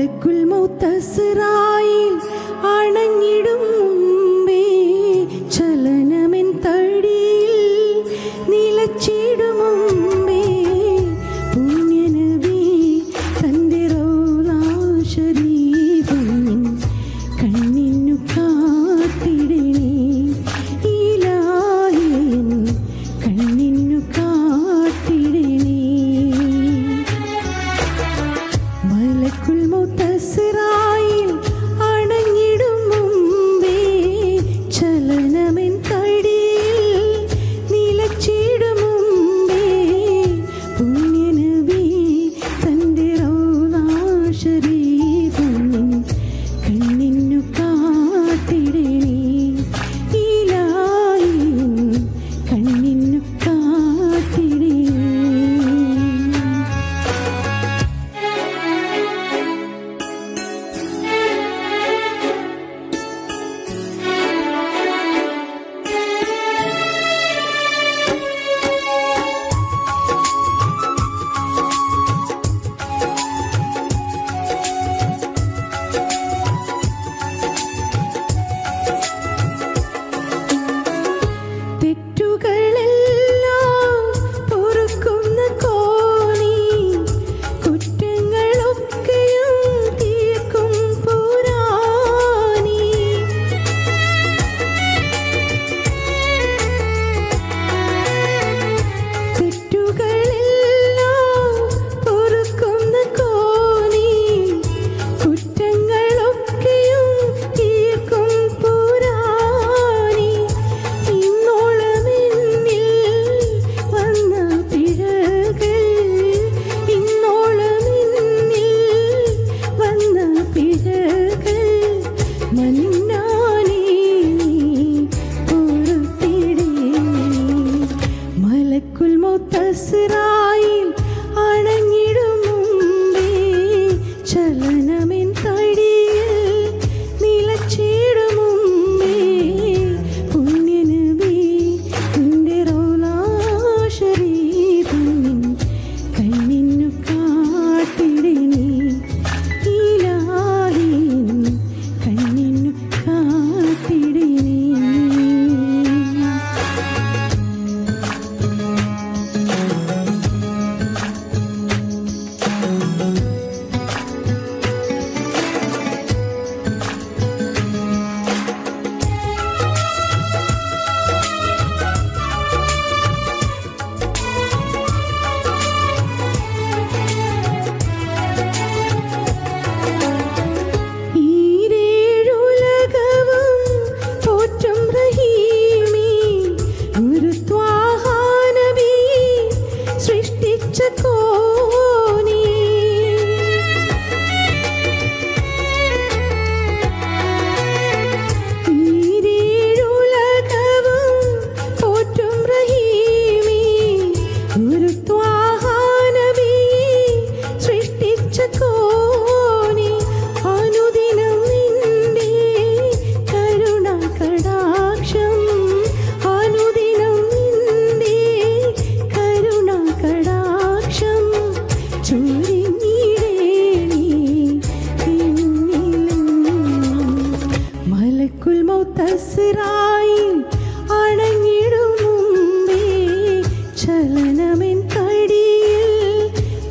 മലക്കുൽ മൗത്ത് അസ്റായിൽ അണഞ്ഞിടും മുമ്പേ ചലനമെൻ തടിയിൽ നിലച്ചിടും മുമ്പേ പുണ്യനബി തന്റെ റൗള ശരീഫിൻ കണ്ണിനു കാട്ടിടണേ ഇലാഹി കണ്ണിനു കാട്ടിടണേ. മലക്കുൽ മൗത്ത് അസ്റായിൽ അണഞ്ഞിടും മുമ്പേ ചലനമെൻ തടിയിൽ നിലച്ചിടും മുമ്പേ പുണ്യനബി തന്റെ റൗള ശരീഫിൻ കണ്ണിനു കാട്ടിടണേ ഇലാഹി കണ്ണിനു കാട്ടിടണേ. തെറ്റുകളെല്ലാം പൊറുക്കുന്ന കോണി കുറ്റങ്ങളൊക്കെയും തീർക്കും പുരാണി. തെറ്റുകളെല്ലാം പൊറുക്കുന്ന കോണി കുറ്റങ്ങളൊക്കെയും തീർക്കും പുരാണി. ഇന്നോളമെന്നിൽ വന്ന പിഴകൾ ഇന്നോളമെന്നിൽ വന്ന പിഴകൾ മന്നാനേ പൊറുത്തിടണേ. മലക്കുൽ മൗത്ത് അസ്റായിൽ അണഞ്ഞിടും മുമ്പേ ചലനമെൻ തടിയിൽ നിലച്ചിടും മുമ്പേ പുണ്യനബി തന്റെ റൗള ശരീഫിൻ കണ്ണിനു കാട്ടിടണേ ഇലാഹി കണ്ണിനു കാട്ടിടണേ. ഈരേഴുലകവും പോറ്റും റഹീമി ഒരു ത്വാഹ നബി സൃഷ്ടിച്ച കോനി. ഈരേഴുലകവും പോറ്റും റഹീമി ഒരു ത്വാഹ നബി സൃഷ്ടിച്ച കോനി. അനുദിനം നിന്റെ കരുണ കടാക്ഷം അനുദിനം നിന്റെ കരുണ കടാക്ഷം ചൊരിഞ്ഞിടണേ എന്നിലെന്നും. മലക്കുൽ മൗത്ത് അസ്റായിൽ അണഞ്ഞിടും മുമ്പേ ചലനമെൻ തടിയിൽ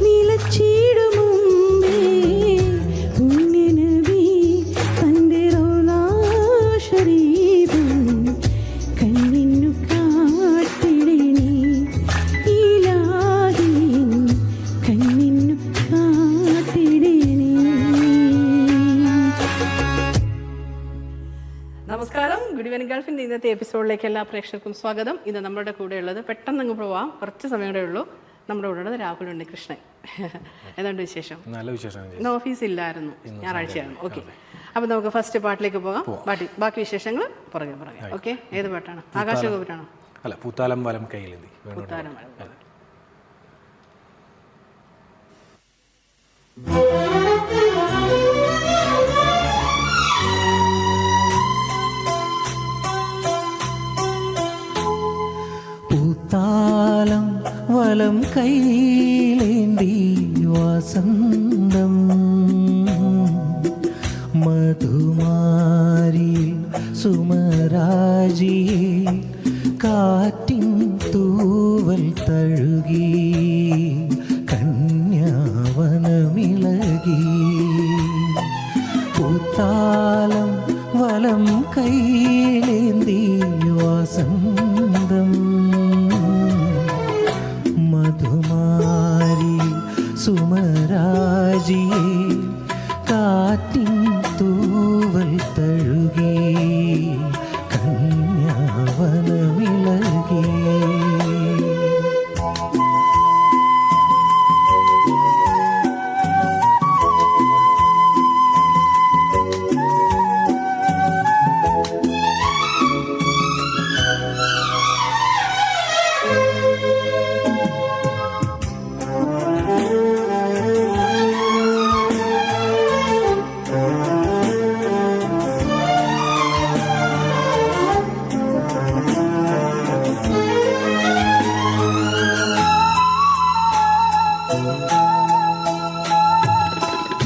നിലച്ചിടും മുമ്പേ പുണ്യനബി തന്റെ റൗള ശരീഫിൻ കണ്ണിനു കാട്ടിടണേ ഇലാഹി കണ്ണിനു കാട്ടിടണേ. നമസ്കാരം, ഗുഡ് ഈവനിങ് ഗൾഫിൻ്റെ ഇന്നത്തെ എപ്പിസോഡിലേക്ക് എല്ലാ പ്രേക്ഷകർക്കും സ്വാഗതം. ഇന്ന് നമ്മുടെ കൂടെ ഉള്ളത് പെട്ടെന്ന് അങ്ങ് പോവാം, കുറച്ച് സമയം കൂടെ ഉള്ളൂ. നമ്മുടെ കൂടെ ഉള്ളത് രാഹുൽ ഉണ്ണികൃഷ്ണൻ. എന്തുണ്ട് വിശേഷം? നല്ല വിശേഷം. ഇന്ന് ഓഫീസ് ഇല്ലായിരുന്നു, ഞായറാഴ്ചയായിരുന്നു. ഓക്കെ, അപ്പോൾ നമുക്ക് ഫസ്റ്റ് പാട്ടിലേക്ക് പോകാം. ബാക്കി വിശേഷങ്ങൾ പുറകെ. ഓക്കെ, ഏത് പാട്ടാണ്? ആകാശഗോപുരാണോ? അല്ല, പൂത്താലം വലം കയ്യിലെന്തി. പൂത്താലം വലം. പൂത്താലം വലം കൈയിലേന്തി വസന്തം സുമരാജിയെ കാറ്റിൻ തൂവൽ തഴുകി കന്യാവനമിളകി പൂത്താലം വലം കൈയിലേന്തി വസന്തം മധുമാരി സുമരാജിയെ കാറ്റിൻ തൂവൽ തഴുകി കന്യാവനമിളകി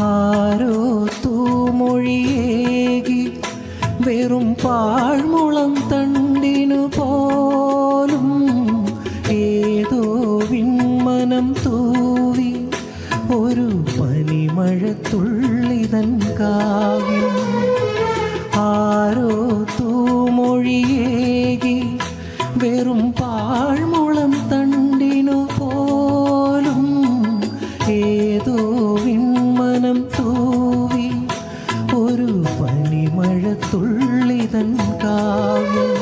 ആരോ തൂമൊഴിയേകി വെറും പാഴ്മുളം തണ്ടിനു പോലും ഏതോ വിൺമനം തൂവി ഒരു പനിമഴത്തുള്ളിതൻ കാവ്യം ആരോ തൂമൊഴിയേകി വെറും പാഴ്മുളം തണ്ടിനു പോലും ഏതോ വിൺമനം തൂവി ഒരു പനിമഴത്തുള്ളിതൻ കാവ്യം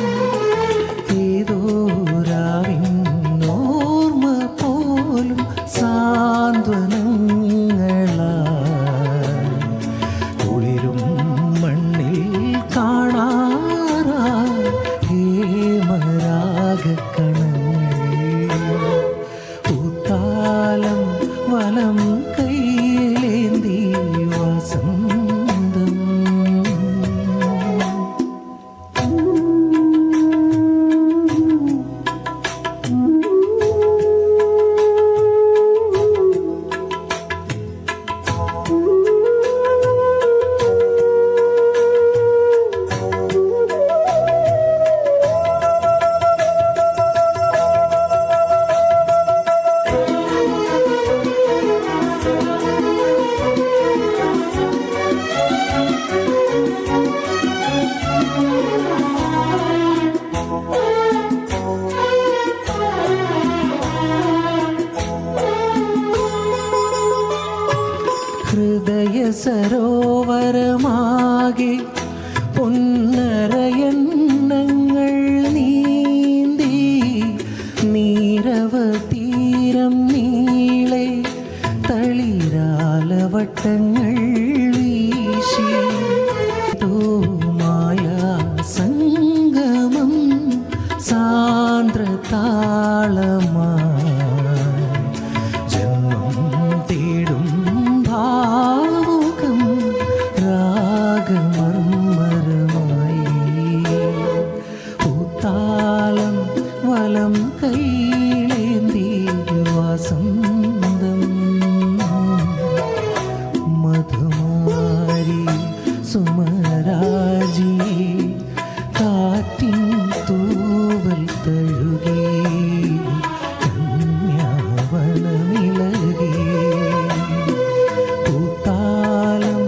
ഏതോ രാവിന്നോർമ്മ പോലും സാന്ത്വനങ്ങളായി കുളിരും മണ്ണിൽ കാണാറായി ഹേമരാഗക്കണങ്ങൾ പൂത്താലം വലം കൈയിലേന്തി വസന്തം ഹൃദയ സരോവരമാകെ പൊന്നരയന്നങ്ങൾ നീന്തി നീരവതീരം നീളെ തളിരാലവട്ടങ്ങൾ വീശി മായ സംഗമം സാന്ദ്രതാളമായി ജന്മം തേടും ഭാവുകം രാഗമർമരമായി പൂത്താലം വലം കൈയിലേന്തി വസന്തം മധുമാരി സുമരാജി കാറ്റിൻ തൂവൽ തഴുകി കന്യാവനമിളകി പൂത്താലം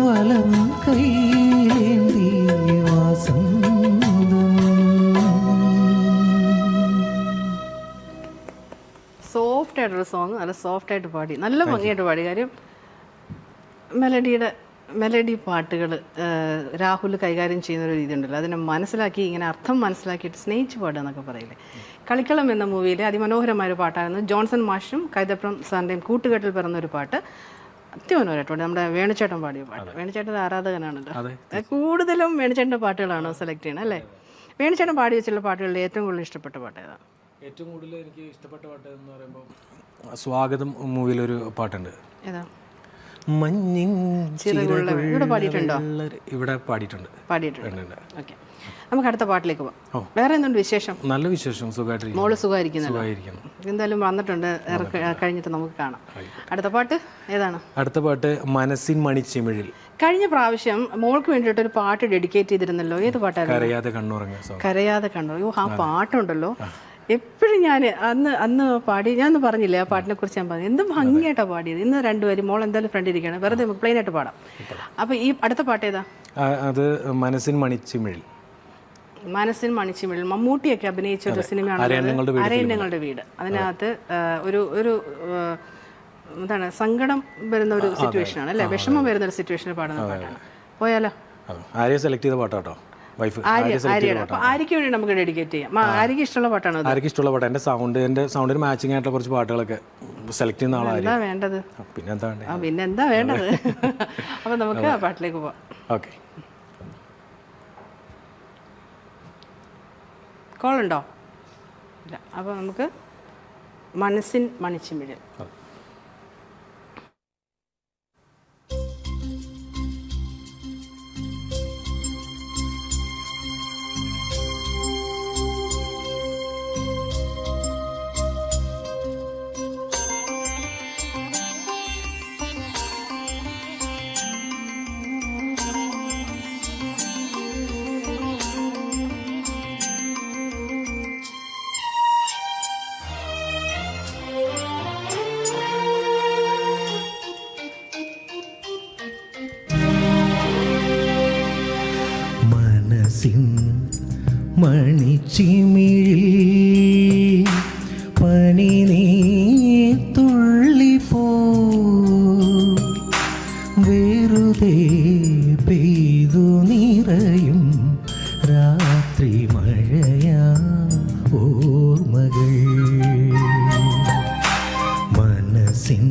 വലം കൈയിലേന്തി വസന്തം. സോഫ്റ്റ് ആയിട്ടൊരു സോങ്, നല്ല സോഫ്റ്റ് ആയിട്ട് പാടി, നല്ല ഭംഗിയായിട്ട് പാടി. കാര്യം മെലഡി പാട്ടുകൾ രാഹുൽ കൈകാര്യം ചെയ്യുന്ന ഒരു രീതി ഉണ്ടല്ലോ, അതിനെ മനസ്സിലാക്കി ഇങ്ങനെ അർത്ഥം മനസ്സിലാക്കിയിട്ട് സ്നേഹിച്ച് പാടുക എന്നൊക്കെ പറയില്ലേ. കളിക്കളം എന്ന മൂവിയിലെ അതിമനോഹരമായൊരു പാട്ടായിരുന്നു. ജോൺസൺ മാഷും കൈതപ്രം സാറിൻ്റെയും കൂട്ടുകെട്ടിൽ പിറന്നൊരു പാട്ട്, അത്യമനോഹരമായിട്ടുണ്ട്. നമ്മുടെ വേണുചേട്ടൻ പാടിയ പാട്ട്. വേണുചേട്ടൻ ആരാധകനാണല്ലോ, കൂടുതലും വേണുചേട്ടൻ്റെ പാട്ടുകളാണോ സെലക്ട് ചെയ്യണം അല്ലേ? വേണുചേട്ടൻ പാടി വെച്ചുള്ള പാട്ടുകളിൽ ഏറ്റവും കൂടുതൽ ഇഷ്ടപ്പെട്ട പാട്ട് ഏതാണ്? ഏറ്റവും കൂടുതൽ എനിക്ക് ഇഷ്ടപ്പെട്ട പാട്ട് എന്ന് പറയുമ്പോൾ സ്വാഗതം മൂവിയിലൊരു പാട്ടുണ്ട്. ഏതാ? മഞ്ഞിൻ ചിറകുള്ള ഇവിടെ പാടിയിട്ടുണ്ടോ? ഇവിടെ പാടിയിട്ടുണ്ട്. പാടിയിട്ടുണ്ട്. ഓക്കെ, നമുക്ക് അടുത്ത പാട്ടിലേക്ക് പോകാം. വേറെ എന്തുണ്ട് വിശേഷം? നല്ല വിശേഷം, സുഖമായിട്ടിരിക്കുന്നു. മോള് സുഖമായിരിക്കുന്നു. എന്തായാലും വന്നിട്ടുണ്ട്, കഴിഞ്ഞിട്ട് നമുക്ക് കാണാം. അടുത്ത പാട്ട് ഏതാണ്? അടുത്ത പാട്ട് മനസ്സിൻ മണിച്ചിമിഴിൽ. കഴിഞ്ഞ പ്രാവശ്യം മോൾക്ക് വേണ്ടിയിട്ട് ഒരു പാട്ട് ഡെഡിക്കേറ്റ് ചെയ്തിരുന്നല്ലോ. ഏത് പാട്ടായിരുന്നു? കരയാതെ കണ്ണുറങ്ങുക. കരയാതെ കണ്ണു. അയ്യോ, ആ പാട്ടുണ്ടല്ലോ എപ്പോഴും ഞാൻ അന്ന് പാടി. ഞാൻ പറഞ്ഞില്ലേ ആ പാട്ടിനെ കുറിച്ച് ഞാൻ പറഞ്ഞു, എന്ത് ഭംഗിയായിട്ടാണ് പാടിയത്. ഇന്ന് രണ്ടുപേരും മോൾ എന്തായാലും ഫ്രണ്ട് ഇരിക്കുകയാണ്, വെറുതെ പ്ലെയിൻ ആയിട്ട് പാടാം. അപ്പോൾ ഈ അടുത്ത പാട്ട് ഏതാ? അത് മനസ്സിൻ മണിച്ചിമിഴിൽ. മനസ്സിൻ മണിച്ചിമിഴിൽ മമ്മൂട്ടിയൊക്കെ അഭിനയിച്ച ഒരു സിനിമയാണ് അരയന്നങ്ങളുടെ വീട്. അതിനകത്ത് ഒരു എന്താണ് സങ്കടം വരുന്ന ഒരു സിറ്റുവേഷനാണ് അല്ലേ, വിഷമം വരുന്ന ഒരു സിറ്റുവേഷനിൽ പാടുന്ന പാട്ടാണ്. പോയാലോ? ആര്യ സെലക്ട് ചെയ്ത പാട്ടാട്ടോ. ആര്യക്ക് വേണ്ടി നമുക്ക് ഡെഡിക്കേറ്റ് ചെയ്യാം. ആര്യക്ക് ഇഷ്ടമുള്ള പാട്ടാണ്. ആര്യക്ക് ഇഷ്ടമുള്ള പാട്ട്. എൻ്റെ സൗണ്ടിന് മാച്ചിങ് ആയിട്ടുള്ള കുറച്ച് പാട്ടുകളൊക്കെ സെലക്ട് ചെയ്യുന്ന ആളാണ്. എന്താ വേണ്ടത്? പിന്നെന്താ വേണ്ടത്? അപ്പൊ നമുക്ക് ആ പാട്ടിലേക്ക് പോവാം. ഓക്കെ, കോളുണ്ടോ? ഇല്ല. അപ്പോൾ നമുക്ക് മനസ്സിൻ മണിച്ചിമിഴിൽ. മണിച്ചിമിഴിൽ പനി നീ തുള്ളിപ്പോ വെറുതെ പെയ്തു നിറയും രാത്രി മഴയാ ഓർമ്മകൾ മനസ്സിൻ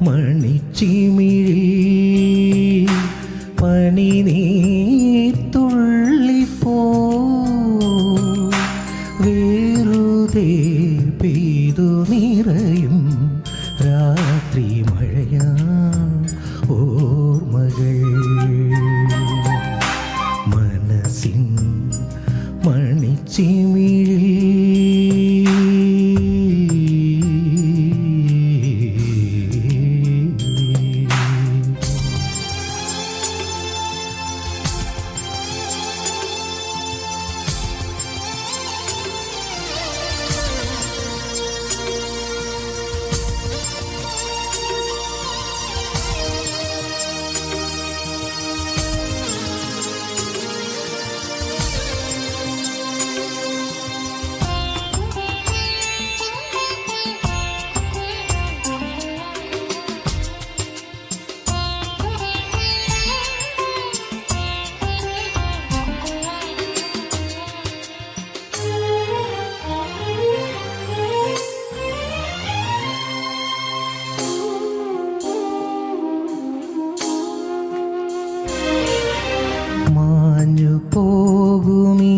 മണിച്ചിമിഴിൽ പനി നീ തുള്ളിപ്പോ വെറുതെ പെയ്തു നിറയും രാത്രി മഴയാ ഓർമ്മകൾ മനസ്സിൻ മണിച്ചിമിഴിൽ പോകുമീ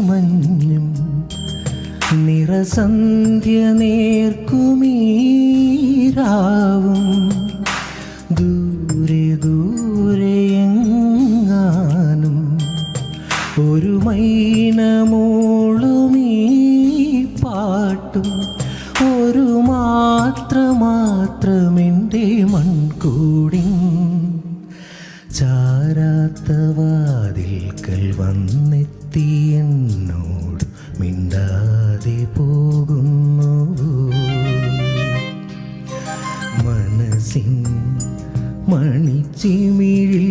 മഞ്ഞും നിറസന്ധ്യ നേർക്കുമീരാവും ദൂരെ ദൂരെയെങ്ങാനും ഒരു മൈനമോളുമീ പാട്ടും ഒരു മാത്രമെൻ്റെ മൺകൂടിൻ ചാരാത്ത വാതിൽക്കൽ വന്നെത്തി എന്നോട് മിണ്ടാതെ പോകുന്നു മനസ്സിൻ മണിച്ചിമിഴിൽ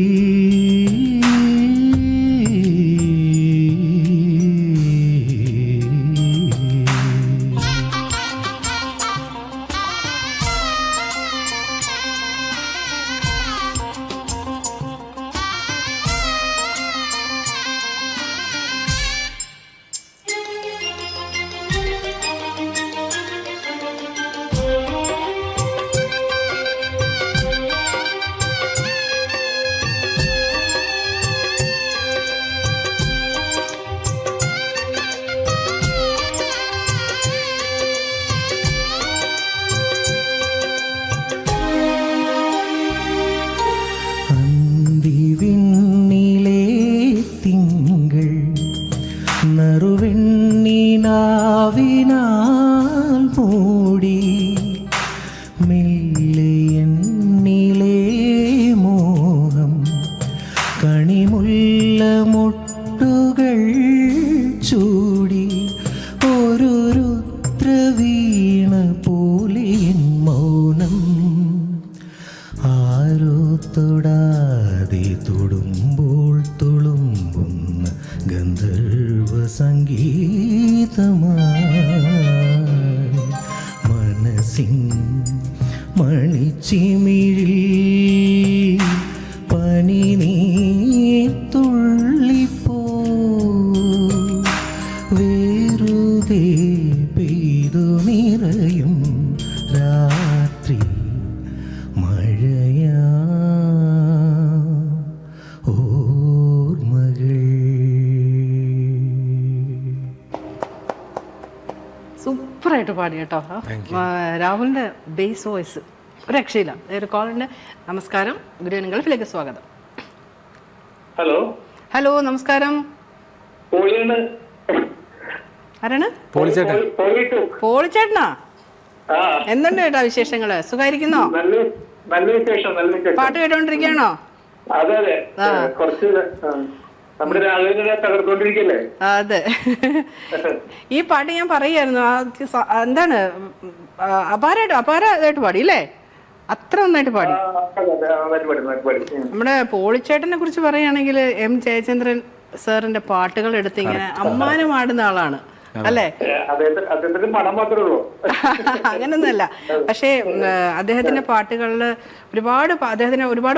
തൊടാതെ തൊടുമ്പോൾ തുളുമ്പുന്ന ഗന്ധർവ സംഗീതമായി മനസ്സിൻ മണിച്ചിമിഴിൽ പനി നീ തുള്ളിപ്പോ വേറുതേ പെയ്തു നിറയും രാത്രി മഴയാ ഓർമ്മകൾ. സൂപ്പറായിട്ട് പാടി കേട്ടോ. രാഹുലിൻ്റെ ബേസ് വോയിസ് ഒരു രക്ഷയില്ല. ഒരു കോളുണ്ട്. നമസ്കാരം, ഗുഡ് ഈവനിംഗ്, ഗൾഫിലേക്ക് സ്വാഗതം. ഹലോ ഹലോ നമസ്കാരം. ആരാണ്? പോളിച്ചേട്ടനാ? എന്തുണ്ട് ചേട്ടാ വിശേഷങ്ങള്? സുഖായിരിക്കുന്നോ? നല്ല വിശേഷം. പാട്ട് കേട്ടോണ്ടിരിക്കുകയാണോ? അതെ അതെ, കുറച്ച് നമ്മുടെ രാവിലെ തകർത്തോണ്ടിരിക്കല്ലേ. അതെ, ഈ പാട്ട് ഞാൻ പറയായിരുന്നു. എന്താണ് അപാരമായിട്ട് പാടി അല്ലേ? അത്ര നന്നായിട്ട് പാടി. നമ്മുടെ പോളിച്ചേട്ടനെ കുറിച്ച് പറയുകയാണെങ്കിൽ എം ജയചന്ദ്രൻ സാറിന്റെ പാട്ടുകൾ എടുത്ത് ഇങ്ങനെ അമ്മാനം ആടുന്ന ആളാണ് അല്ലേ? അങ്ങനൊന്നുമല്ല, പക്ഷേ അദ്ദേഹത്തിന്റെ പാട്ടുകളിൽ ഒരുപാട്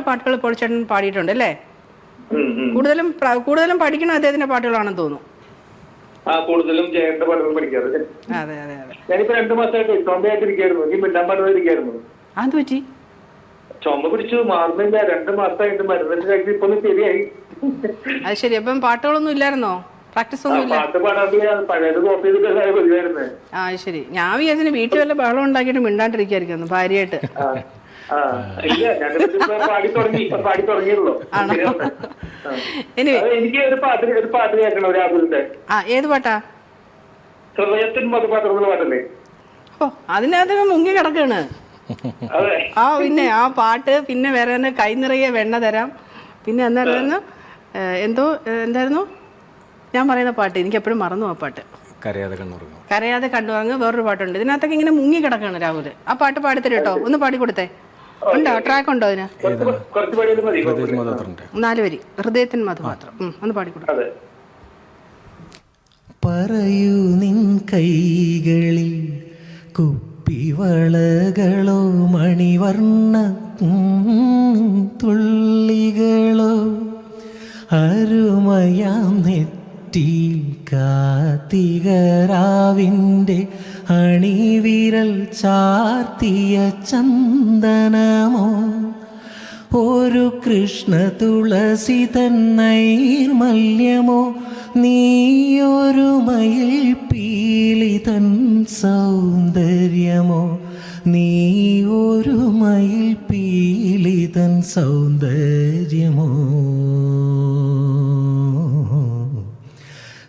പാട്ടുകൾ പോളിച്ചേട്ടൻ പാടിയിട്ടുണ്ട് അല്ലേ? കൂടുതലും പഠിക്കണം അദ്ദേഹത്തിന്റെ പാട്ടുകളാണെന്ന് തോന്നുന്നു. കൂടുതലും ജയന്റെ പാട്ടുകൾ പഠിക്കാറ്. അതെ അതെ അതെ. ഞാനിപ്പോ 2 മാസമായിട്ട് ചുമയായിട്ടിരിക്കായിരുന്നു. എനിക്ക് മിണ്ടാൻ പാടിരിക്കായിരുന്നു. അത് പറ്റി? ചുമ പിടിച്ചു, മാറുന്നില്ല. 2 മാസമായിട്ട് മരുന്നിന്റെ കഴിച്ച് ഇപ്പൊ ശരിയായി. അത് ശരി. അപ്പം പാട്ടുകളൊന്നും ഇല്ലായിരുന്നോ? പ്രാക്ടീസ് ഒന്നും ഇല്ല? പാട്ട് പാടാൻ പഴയത് കോപ്പി ചെയ്തിട്ട് വരുമായിരുന്നേ. ആ ശരി. ഞാൻ വിചാരിച്ചു വീട്ടിൽ വല്ല ബഹളം ഉണ്ടാക്കിയിട്ട് മിണ്ടാണ്ടിരിക്കായിരിക്കുന്നു ഭാര്യയായിട്ട്. എനിക്ക് ഒരു പാട്ട് കേൾക്കണം, രാഹുലിന്റെ. ഏത് പാട്ടാ? ഹൃദയത്തിൻ മധുപാത്രം പാട്ടല്ലേ? ഓ, അതിനകത്ത് മുങ്ങി കിടക്കാണ്. ആ പിന്നെ ആ പാട്ട്, പിന്നെ വേറെ തന്നെ കൈ നിറയെ വെണ്ണ തരാം, പിന്നെ എന്തായിരുന്നു എന്തായിരുന്നു ഞാൻ പറയുന്ന പാട്ട്? എനിക്ക് എപ്പോഴും മറന്നു ആ പാട്ട്. കരയാതെ കണ്ടുറങ്ങ്. വേറൊരു പാട്ടുണ്ട് ഇതിനകത്തൊക്കെ ഇങ്ങനെ മുങ്ങി കിടക്കാണ് രാഹുൽ. ആ പാട്ട് പാടിത്തരും കേട്ടോ, ഒന്ന് പാടിക്കൊടുത്തേ. ഉണ്ടോ? ട്രാക്ക് ഉണ്ടോ അതിന്? 4 വരി. ഹൃദയത്തിൻ മധുപാത്രം ഒന്ന് പാടിക്കൊടുത്തു. പറയൂ നിൻ കൈകളിൽ കുപ്പിവളകളോ മണിവർണ്ണ തുള്ളികളോ അരുമയാം നെറ്റിയിൽ കാർത്തികരാവിൻ്റെ അണിവിരൽ ചാർത്തിയ ചന്ദനമോ ഒരു കൃഷ്ണ തുളസി തന്നൈർമല്യമോ നീയൊരു മയിൽ പീലി തൻ സൗന്ദര്യമോ നീയൊരു മയിൽ പീലി തൻ സൗന്ദര്യമോ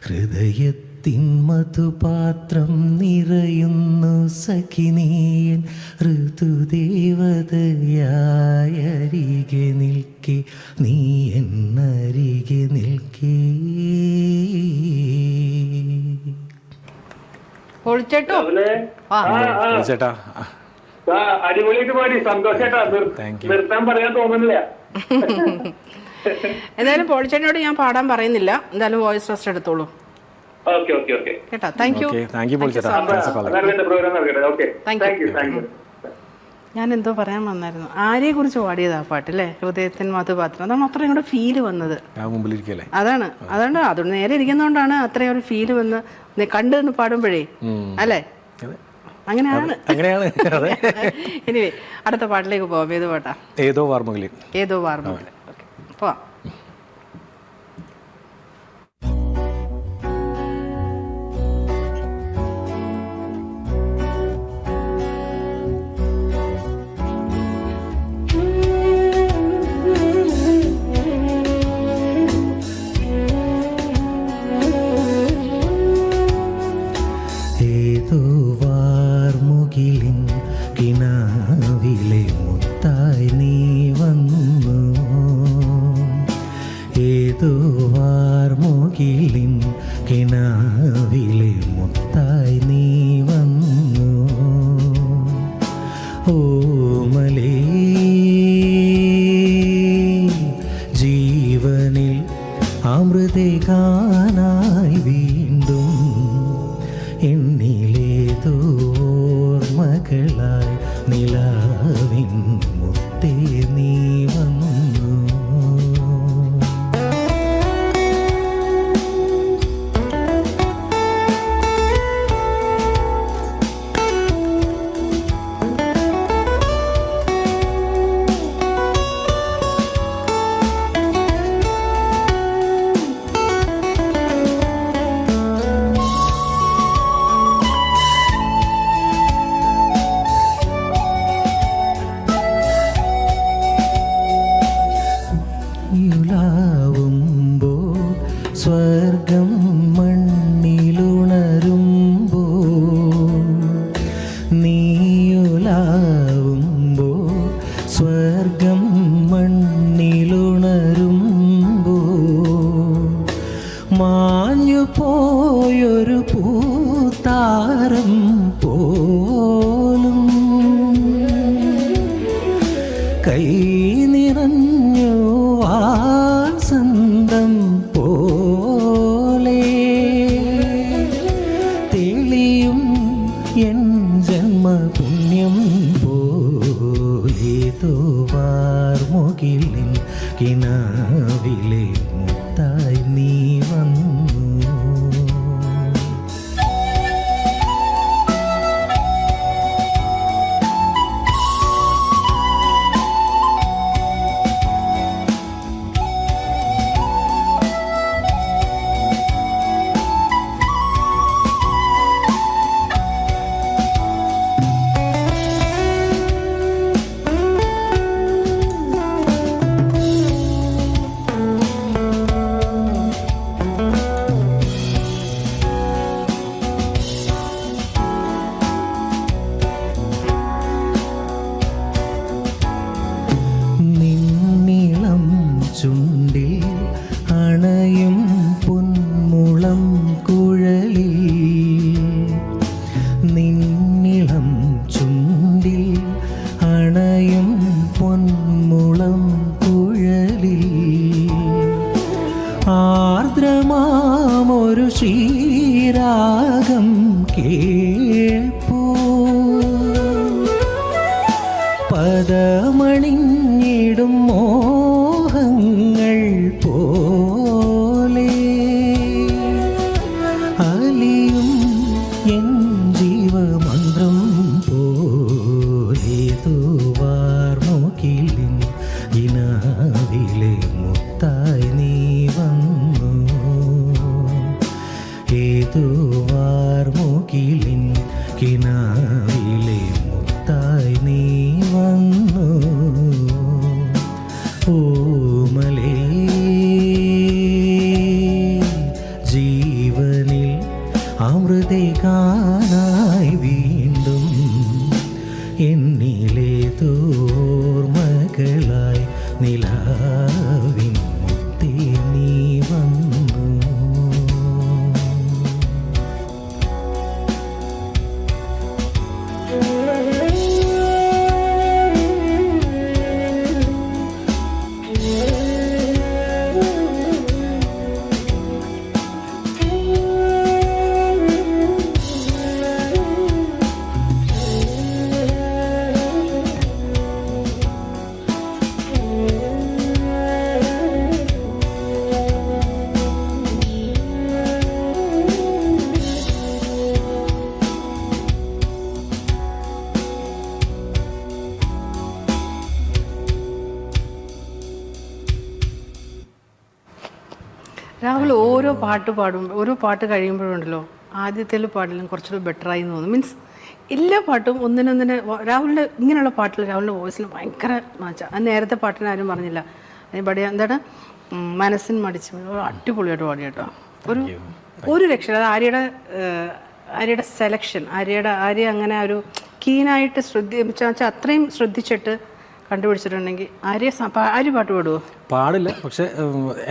ഹൃദയത്തിൻ മധുപാത്രം നിറയുന്നു സഖിനീയൻ ഋതുദേവതയായരികെ നിൽക്കെ നീ എന്നരികെ നിൽക്കേ. അടിപൊളിയായിട്ട് പാടി. സന്തോഷേട്ടാ, നിർത്താൻ പറയാൻ തോന്നുന്നില്ല. എന്തായാലും പോളിച്ചേട്ടനോട് ഞാൻ പാടാൻ പറയുന്നില്ല. എന്തായാലും വോയിസ് റെസ്റ്റ് എടുത്തോളൂ കേട്ടോ. Thank you. ഞാൻ എന്തോ പറയാൻ വന്നായിരുന്നു. ആരെയെ കുറിച്ച് പാടിയതാ പാട്ട് അല്ലേ? ഹൃദയത്തിൻ മധുപാത്രം. അതാണ് അത്രയും കൂടെ ഫീല് വന്നത്. അതാണ് അതുകൊണ്ട് നേരെ ഇരിക്കുന്നതുകൊണ്ടാണ് അത്രയും ഒരു ഫീല് വന്ന് കണ്ടു നിന്ന് പാടുമ്പോഴേ അല്ലേ? അങ്ങനെയാണ്. എനിവേ, അടുത്ത പാട്ടിലേക്ക് പോവാം. ഏത് പാട്ടാ? ഏതോ വാർമുകിൽ. ഓക്കെ, പോവാം. കിനാവിലെ മുത്തായി നീ വന്നു നീ വന്നു. ുമ്പോൾ സ്വർഗം മണ്ണിലുണരുമ്പോൾ, നീയുലാവുമ്പോൾ സ്വർഗം മണ്ണിലുണരുമ്പോൾ, മാഞ്ഞു പോയൊരു പൂത്താരം പോലും കൈ നിറഞ്ഞു വാസന്തം പോലെ തെളിയും എൻ ജന്മപുണ്യം പോലെ തോവാർമുകിലിൻ കിനാവിലെ മുത്തായി നീ വന്നു. നിന്നിളം ചുണ്ടിൽ അണയും പൊന്മുളം കുഴലിൽ, നിന്നിളം ചുണ്ടിൽ അണയും പൊന്മുളം കുഴലിൽ, ആർദ്രമാമൊരു ശ്രീരാഗം കേൾപ്പൂ, പദമണിഞ്ഞിടും മോഹങ്ങൾ പോലെ അലിയും എൻ ജീവമന്ത്രം പോലെ തൂവാർമുകിലിൻ കിനാവിലെ മുത്തായി നീ വന്നു. ഏതുവാർമുകിലിൻ കിനാവിലെ മുത്തായി നീ വന്നു. ഓമലേ ജീവനിൽ അമൃതേകാനായി വീണ്ടും എന്നിലെ തോർമകളായി നിലാവിൻ മുത്തേ നീ വന്നു. രാഹുൽ ഓരോ പാട്ട് പാടുമ്പോൾ ഓരോ പാട്ട് കഴിയുമ്പോഴുണ്ടല്ലോ ആദ്യത്തെ പാട്ടിലും കുറച്ചുകൂടി ബെറ്ററായി എന്ന് തോന്നുന്നു. മീൻസ് എല്ലാ പാട്ടും ഒന്നിനൊന്നിന് രാഹുലിൻ്റെ ഇങ്ങനെയുള്ള പാട്ടിൽ രാഹുലിൻ്റെ വോയിസിൽ ഭയങ്കര മാച്ചാണ്. അത് നേരത്തെ പാട്ടിന് ആരും പറഞ്ഞില്ല. അതിന് എന്താണ് മനസ്സിന് മടിച്ച് അടിപൊളിയായിട്ട് പാടി കേട്ടോ. ഒരു രക്ഷ. അത് ആര്യയുടെ സെലക്ഷൻ, ആര്യ അങ്ങനെ ഒരു കീനായിട്ട് വെച്ചാൽ അത്രയും ശ്രദ്ധിച്ചിട്ട് കണ്ടുപിടിച്ചിട്ടുണ്ടെങ്കിൽ ആര്യ പാട്ട് പാടുമോ? പാടില്ല, പക്ഷെ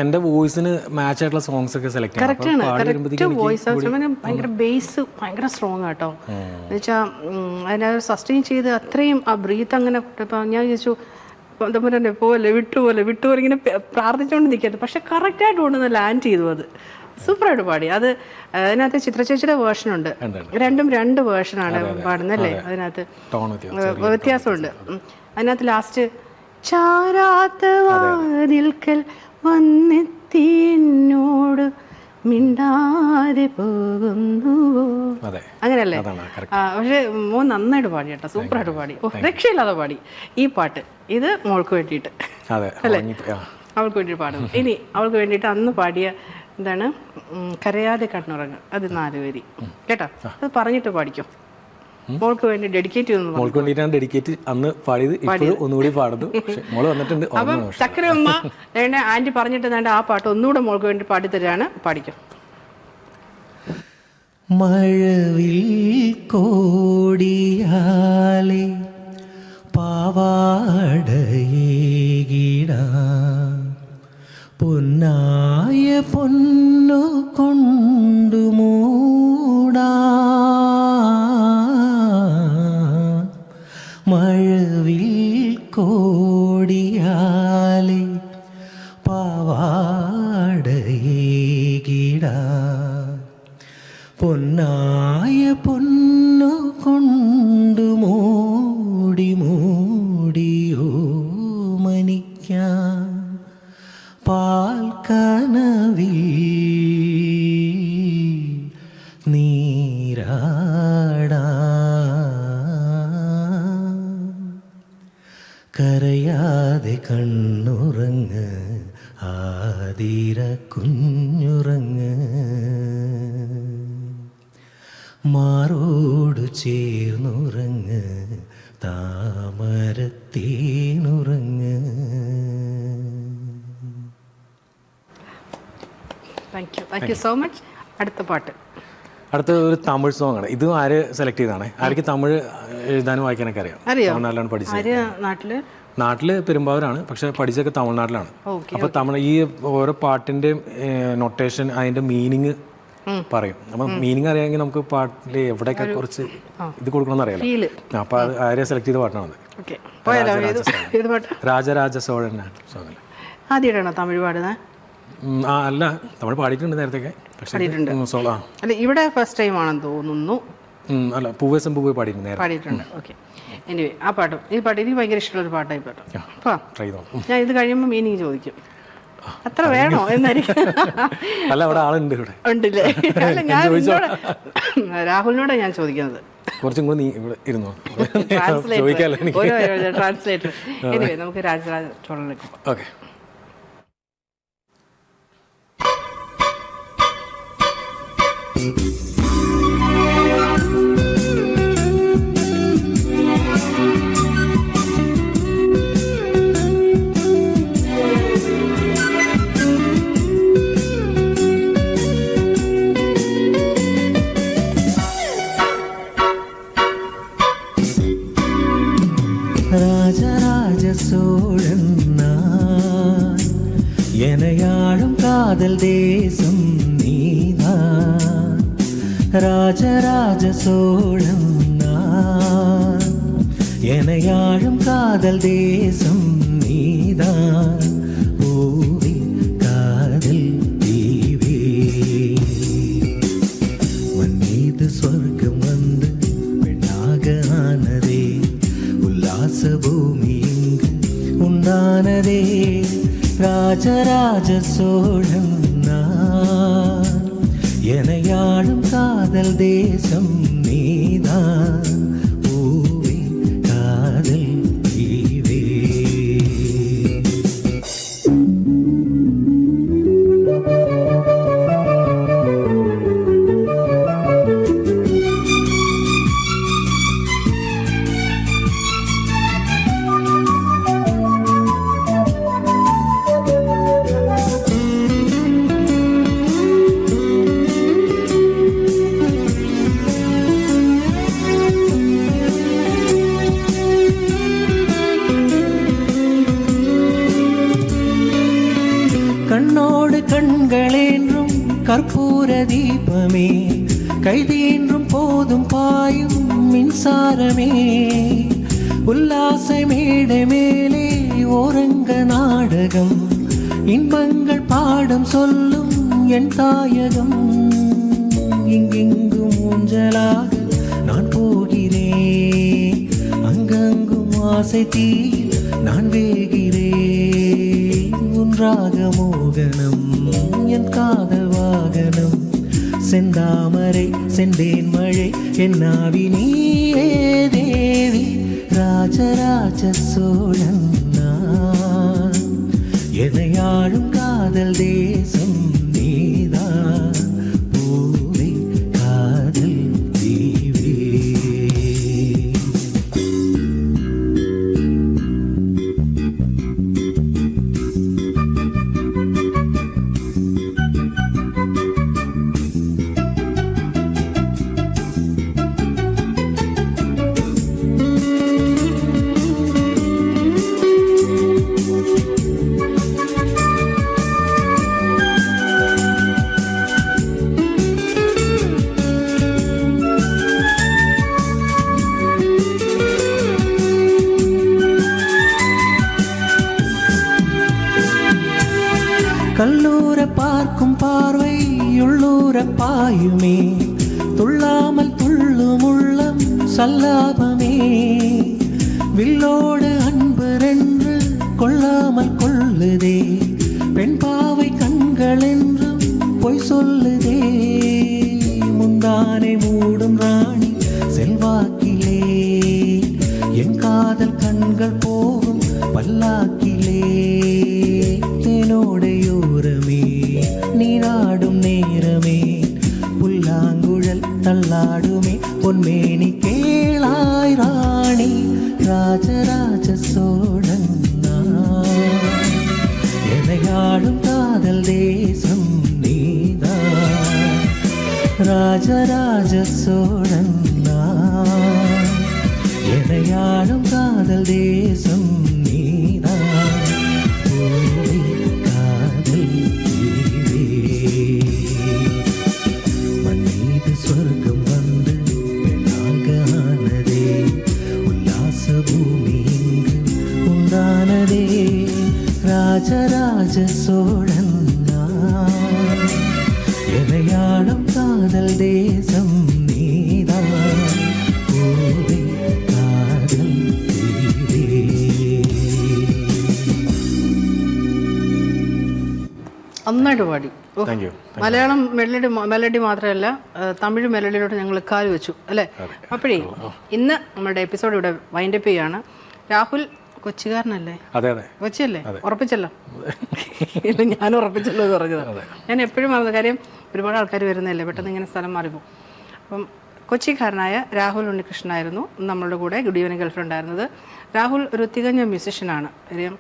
എൻ്റെ വോയിസിന് മാച്ച് ആയിട്ടുള്ള സോങ്സ് ഒക്കെ സെലക്ട് ചെയ്യാം. കറക്റ്റാണ്, കറക്റ്റ് വോയിസ്. ഭയങ്കര ബേസ് ഭയങ്കര സ്ട്രോങ് ആട്ടോ. എന്നുവെച്ചാൽ അതിനകത്ത് സസ്റ്റെയിൻ ചെയ്ത് അത്രയും ആ ബ്രീത്ത് അങ്ങനെ. ഇപ്പം ഞാൻ ചോദിച്ചു തന്നെ പോലെ വിട്ടുപോലെ ഇങ്ങനെ പ്രാർത്ഥിച്ചുകൊണ്ട് നിൽക്കരുത്, പക്ഷെ കറക്റ്റായിട്ട് കൊണ്ടുവന്ന് ലാൻഡ് ചെയ്തു. അത് സൂപ്പറായിട്ട് പാടി. അത് അതിനകത്ത് ചിത്രചേച്ചിയുടെ വേർഷനുണ്ട്, രണ്ടും രണ്ട് വേർഷനാണ് പാടുന്നല്ലേ. അതിനകത്ത് വ്യത്യാസമുണ്ട്. അതിനകത്ത് ലാസ്റ്റ് ചാരാത്ത വാതിൽക്കൽ വന്നെത്തി എന്നോട് മിണ്ടാതെ പോകുന്നുവോ. അങ്ങനെയല്ലേ? പക്ഷെ മോൻ നന്നായിട്ട് പാടി കേട്ടോ, സൂപ്പറായിട്ട് പാടി, രക്ഷയില്ലാതെ പാടി ഈ പാട്ട്. ഇത് മോൾക്ക് വേണ്ടിയിട്ട് അല്ലേ, അവൾക്ക് വേണ്ടിയിട്ട് പാടും. ഇനി അവൾക്ക് വേണ്ടിയിട്ട് അന്ന് പാടിയ എന്താണ്, കരയാതെ കണ്ണുറങ്ങ്, അത് 4 വരി കേട്ടോ, അത് പറഞ്ഞിട്ട് പാടിക്കും. മോൾക്ക് വേണ്ടി ഡെഡിക്കേറ്റ് ചെയ്യുന്നു. മോൾക്ക് വേണ്ടിയിട്ടാണ് ഡെഡിക്കേറ്റ് അന്ന് പാടിയത്, ഇപ്പോഴും ഒന്നുകൂടി പാടുന്നു. മോള് വന്നിട്ടുണ്ട്. അപ്പം ചക്കരയമ്മ ആന്റി പറഞ്ഞിട്ട് ആ പാട്ട് ഒന്നുകൂടെ മോൾക്ക് വേണ്ടി പാടിത്തരാണ്, പാടിക്കും. മഴവിൽ കോടിയാലെ പാവാടയേകിട പൊന്നായ പൊന്നു കൊണ്ടു മൂടാ. മഴവിൽ കോടിയാലെ പാവാടയേകിട പൊന്നായ പൊന്നു കൊണ്ടു മൂടി മൂടിയോ മനിക്കാം പാൽക്കനവിൽ നീരാടാ. കരയാതെ കണ്ണുറങ്ങ് ആതിര കുഞ്ഞുറങ്ങ് മാറോടു ചേർന്നുറങ്ങ് താമരത്തേനുറങ്ങ്. Thank you so much. അടുത്ത പാട്ട്, അടുത്ത ഒരു തമിഴ് സോങ് ആണ്. ഇത് ആര് സെലക്ട് ചെയ്തതാണ്? ആർക്ക് തമിഴ് എഴുതാനും വായിക്കാനൊക്കെ അറിയാം? തമിഴ്നാട്ടിലാണ് പഠിച്ചത്. നാട്ടില് പെരുമ്പാവൂരാണ്, പക്ഷെ പഠിച്ചൊക്കെ തമിഴ്നാട്ടിലാണ്. അപ്പൊ തമിഴ് ഈ ഓരോ പാട്ടിന്റെയും നൊട്ടേഷൻ, അതിന്റെ മീനിങ് പറയും. അപ്പൊ മീനിങ് അറിയാമെങ്കിൽ നമുക്ക് പാട്ടിൽ എവിടെയൊക്കെ കുറച്ച് ഇത് കൊടുക്കണമെന്ന് അറിയാലോ. അപ്പൊ അത് ആരെ സെലക്ട് ചെയ്ത പാട്ടാണത്. രാജരാജ സോഴൻ സോങ്. ആദ്യമായിട്ടാണോ തമിഴ് പാടുന്നത്? അല്ല, തമിഴ് പാടിയിട്ടുണ്ട് നേരത്തെ. അല്ല, ഇവിടെ ഫസ്റ്റ് ടൈം ആണെന്ന് തോന്നുന്നു. അല്ല, പൂവേസം പൂവേ പാടിയിട്ടുണ്ട്. ഓക്കെ, എനിവേ ആ പാട്ടും ഈ പാട്ട് എനിക്ക് ഭയങ്കര ഇഷ്ടമുള്ള ഒരു പാട്ടായി പാട്ടും. ഞാൻ ഇത് കഴിയുമ്പോൾ മീനിങ് ചോദിക്കും, അത്ര വേണോ എന്നായിരിക്കും. അല്ല, അവിടെ ആളുണ്ട്, ഇവിടെ ഉണ്ടല്ലേ? അല്ല, ഞാൻ രാഹുലിനോടാണ് ഞാൻ ചോദിക്കുന്നത്. കുറച്ചും കൂടി നീ ഇവിടെ ഇരുന്നോ, ട്രാൻസ്ലേറ്റർ. എനിവേ നമുക്ക് രാജരാജ ചോളനിലേക്ക് പോകാം. ഓക്കെ. ராஜராஜ சோழன் நான், எனையாளும் காதல் தேசம் நீதான். ராஜராஜ சோழன் நான், எனையாளும் காதல் தேசம் நீதான். பூவே காதல் தீவே மண் மீது சொர்க்கம் வந்து பெண்ணாக ஆனதே, உல்லாச பூமி இங்கு உண்டானதே. ராஜராஜ சோழன் நான், எனையாளும் காதல் தேசம் நீதான். பூவே காதல் தீவே. கண்ணோடு கண்களேன்றும் கற்பூர தீபமே, கைதீன்றும் போதும் பாயும் மின்சாரமே. உல்லாச மேடை மேலே ஓரங்க நாடகம், இன்பங்கள் பாடம் சொல்லும் என் தாயகம். இங்கெங்கும் ஊஞ்சலாக நான் போகிறேன், அங்கங்கும் ஆசை தீயில் நான் வேகிறேன் உன்றாக மோகனம் என் காதல் வாகனம் செந்தாமரை செந்தேன் மழை என்னாவி நீயே தேவி ராஜராஜ சோழன் நான் எதையாளும் காதல் தேசம் நீதான் பூவே காதல் தீவே. கல்லூர பார்க்கும் பார்வை உள்ளூர பாயுமே துள்ளாமல் துள்ளும் உள்ளம் சல்லாபமே வில்லோடு அன்பு என்று கொள்ளாமல் கொள்ளுதே பெண் பாவை கண்கள் என்றும் பொய் சொல்லுதே முந்தானை மூடும் ராணி செல்வாக்கிலே என் காதல் கண்கள் போகும் பல்லாக்கிலே தேனோடையோரமே நீராடும் நேரமே புல்லாங்குழல் தள்ளாடுமே பொன்மேனி கேளாய் ராணி ராஜராஜ சோழன் நான் எனையாடும் காதல் தேசம் நீதான் ராஜராஜ சோழன் நான் எனையாடும் காதல் தேசம் நீதான் பூவே காதல் தீவே. மண் மீது சொர்க்கம் வந்து பெண்ணாக ஆனதே உல்லாச பூமி இங்கு உண்டானதே ராஜராஜ சோழன் நான் எனையாடும் காதல் தேசம் நீதான் பூவே காதல் தீவே. നന്നായിട്ട് പാടി. ഓ, താങ്ക് യു. മലയാളം മെലഡി മാത്രമല്ല തമിഴ് മെലഡിയിലോട്ട് ഞങ്ങൾ കാല് വെച്ചു അല്ലേ? അപ്പോഴേ ഇന്ന് നമ്മുടെ എപ്പിസോഡ് ഇവിടെ വൈൻഡപ്പ് ചെയ്യാണ്. രാഹുൽ കൊച്ചിക്കാരനല്ലേ? അതെ അതെ. കൊച്ചിയല്ലേ? ഉറപ്പിച്ചല്ലോ? ഇല്ല, ഞാൻ ഉറപ്പിച്ചല്ലോ എന്ന് പറഞ്ഞത്. ഞാൻ എപ്പോഴും പറഞ്ഞത് കാര്യം, ഒരുപാട് ആൾക്കാർ വരുന്നതല്ലേ, പെട്ടെന്ന് ഇങ്ങനെ സ്ഥലം മാറിപ്പോകും. അപ്പം കൊച്ചിക്കാരനായ രാഹുൽ ഉണ്ണികൃഷ്ണനായിരുന്നു നമ്മളുടെ കൂടെ ഗുഡ് ഈവനിങ് ഗൾഫ്രണ്ട് ഉണ്ടായിരുന്നത്. രാഹുൽ ഒരു തികഞ്ഞ മ്യൂസിഷ്യനാണ്, കാര്യം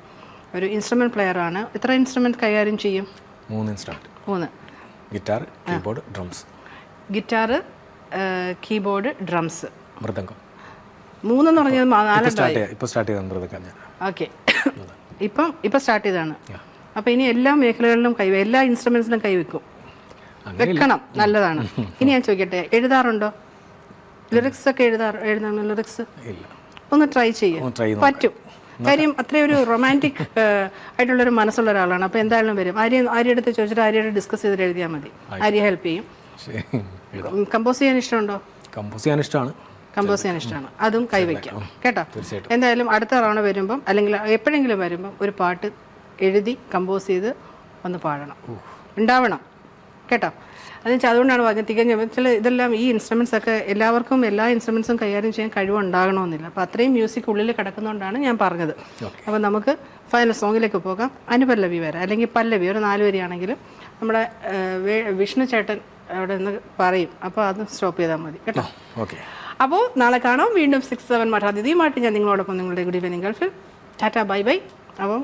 ഒരു ഇൻസ്ട്രുമെൻറ്റ് പ്ലെയറാണ്. എത്ര ഇൻസ്ട്രുമെൻറ്റ് കൈകാര്യം ചെയ്യും? 3 instrument. 3. Guitar, keyboard, drums. Guitar, keyboard, drums, mridangam. 3 എന്ന് പറഞ്ഞത് 4 ഇപ്പോൾ സ്റ്റാർട്ട് ചെയ്ത മൃദംഗം ഞാൻ. ഓക്കെ, ഇപ്പം സ്റ്റാർട്ട് ചെയ്തതാണ്. അപ്പോൾ ഇനി എല്ലാ മേഖലകളിലും എല്ലാ ഇൻസ്ട്രുമെൻസിനും കൈവെക്കും, വെക്കണം, നല്ലതാണ്. ഇനി ഞാൻ ചോദിക്കട്ടെ, എഴുതാറുണ്ടോ? ലിറിക്സ് ഒക്കെ എഴുതാണോ? ലിറിക്സ് ഒന്ന് ട്രൈ ചെയ്യാം, പറ്റും. കാര്യം അത്രയും ഒരു റൊമാൻറ്റിക് ആയിട്ടുള്ളൊരു മനസ്സുള്ള ഒരാളാണ്. അപ്പോൾ എന്തായാലും വരും. ആര്യടുത്ത് ചോദിച്ചിട്ട് ആര്യയോട് ഡിസ്കസ് ചെയ്തിട്ട് എഴുതിയാൽ മതി, ആര്യ ഹെൽപ്പ് ചെയ്യും. കമ്പോസ് ചെയ്യാൻ ഇഷ്ടമുണ്ടോ? കമ്പോസ് ചെയ്യാൻ ഇഷ്ടമാണ്. അതും കൈവയ്ക്കാം കേട്ടോ. എന്തായാലും അടുത്ത തവണ വരുമ്പം, അല്ലെങ്കിൽ എപ്പോഴെങ്കിലും വരുമ്പം ഒരു പാട്ട് എഴുതി കമ്പോസ് ചെയ്ത് ഒന്ന് പാടണം, ഉണ്ടാവണം കേട്ടോ. അതുകൊണ്ടാണ് പറഞ്ഞത് തികഞ്ഞ ഇതെല്ലാം ഈ ഇൻസ്ട്രുമെൻറ്റ്സ് ഒക്കെ എല്ലാവർക്കും എല്ലാ ഇൻസ്ട്രുമെൻറ്റ്സും കൈകാര്യം ചെയ്യാൻ കഴിവുണ്ടാകണമെന്നില്ല. അപ്പോൾ അത്രയും മ്യൂസിക് ഉള്ളിൽ കിടക്കുന്നതുകൊണ്ടാണ് ഞാൻ പറഞ്ഞത്. അപ്പോൾ നമുക്ക് ഫൈനൽ സോങ്ങിലേക്ക് പോകാം. അനുപല്ലവി വരെ അല്ലെങ്കിൽ പല്ലവി ഒരു 4 വരിയാണെങ്കിലും നമ്മുടെ വിഷ്ണു ചേട്ടൻ അവിടെ നിന്ന് പറയും, അപ്പോൾ അത് സ്റ്റോപ്പ് ചെയ്താൽ മതി കേട്ടോ. ഓക്കെ, അപ്പോൾ നാളെ കാണാം വീണ്ടും 6-7 മഠാതിഥിയുമായിട്ട് ഞാൻ നിങ്ങളോടൊപ്പം നിങ്ങളുടെ ഗുഡ് ഈവനിങ് ഗൾഫിൽ. Tata, bye bye. അപ്പോൾ